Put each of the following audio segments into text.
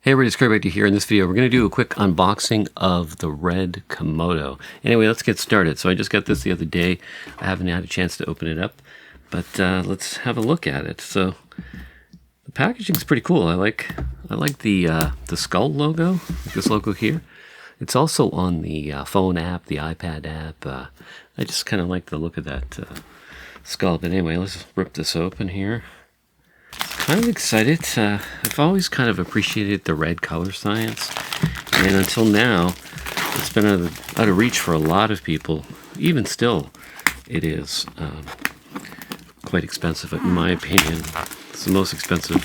Hey everybody, it's Craig here. In this video, we're going to do a quick unboxing of the red Komodo. Anyway, let's get started. So I just got this the other day. I haven't had a chance to open it up, but let's have a look at it. So the packaging is pretty cool. I like the skull logo, like this logo here. It's also on the phone app, the iPad app. I just kind of like the look of that skull. But anyway, let's rip this open here. Kind of excited. I've always kind of appreciated the red color science, and until now it's been out of reach for a lot of people. Even still, it is quite expensive in my opinion. It's the most expensive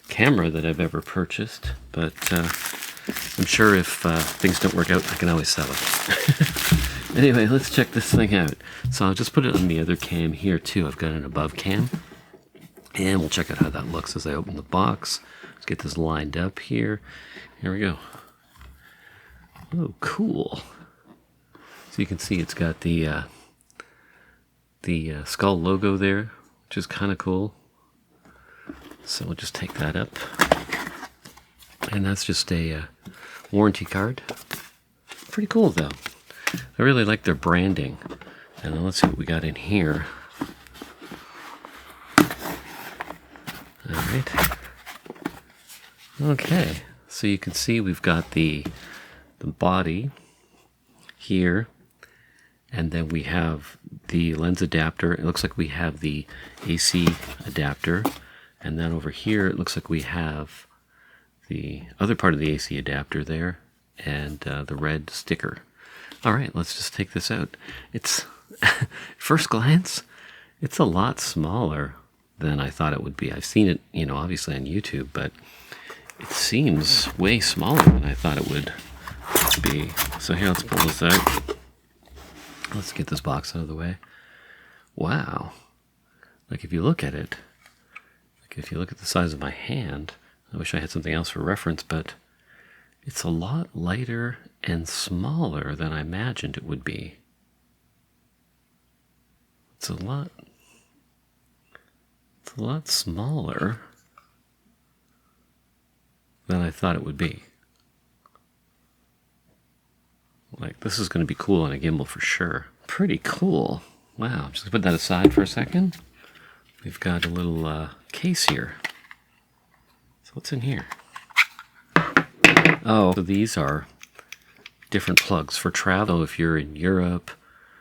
camera that I've ever purchased, but I'm sure if things don't work out, I can always sell it. Anyway, let's check this thing out. So I'll just put it on the other cam here too. I've got an above cam. And we'll check out how that looks as I open the box. Let's get this lined up here. Here we go. Oh, cool. So you can see it's got the skull logo there, which is kind of cool. So we'll just take that up. And that's just a warranty card. Pretty cool, though. I really like their branding. And then let's see what we got in here. Alright. Okay, so you can see we've got the body here, and then we have the lens adapter. It looks like we have the AC adapter, and then over here it looks like we have the other part of the AC adapter there, and the red sticker. Alright, let's just take this out. It's, first glance, it's a lot smaller than I thought it would be. I've seen it, obviously on YouTube, but it seems way smaller than I thought it would be. So here, let's pull this out. Let's get this box out of the way. Wow. Like if you look at it, like if you look at the size of my hand, I wish I had something else for reference, but it's a lot lighter and smaller than I imagined it would be. It's a lot smaller than I thought it would be. Like, this is going to be cool on a gimbal for sure. Pretty cool. Wow, I'm just going to put that aside for a second. We've got a little case here. So what's in here? Oh, so these are different plugs for travel. If you're in Europe,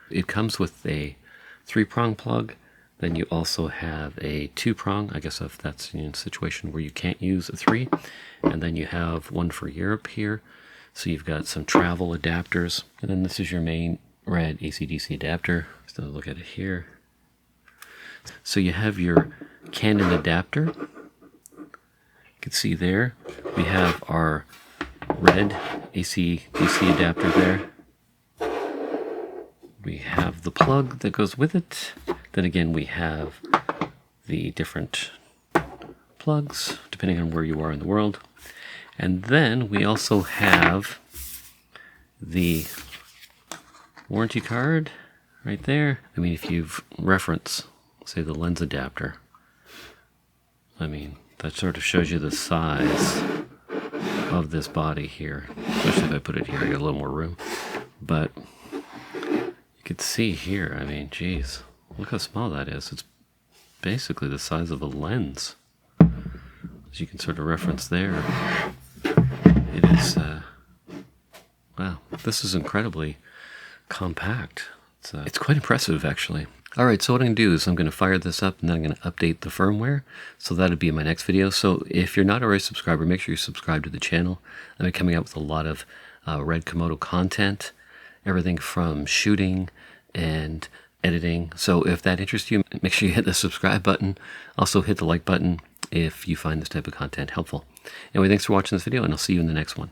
it comes with a 3-prong plug. Then you also have a 2-prong, I guess if that's in a situation where you can't use a 3. And then you have one for Europe here. So you've got some travel adapters. And then this is your main red AC/DC adapter. Just look at it here. So you have your Canon adapter. You can see there. We have our red AC/DC adapter there. We have the plug that goes with it. Then again, we have the different plugs, depending on where you are in the world. And then we also have the warranty card right there. I mean, if you've referenced, say, the lens adapter, I mean, that sort of shows you the size of this body here. Especially if I put it here, I get a little more room. But you can see here, I mean, geez. Look how small that is. It's basically the size of a lens. As you can sort of reference there. It is, wow, this is incredibly compact. It's quite impressive, actually. Alright, so what I'm going to do is I'm going to fire this up and then I'm going to update the firmware. So that'll be in my next video. So if you're not already a subscriber, make sure you subscribe to the channel. I'll be coming out with a lot of red Komodo content. Everything from shooting and editing. So if that interests you, make sure you hit the subscribe button. Also hit the like button if you find this type of content helpful. Anyway, thanks for watching this video, and I'll see you in the next one.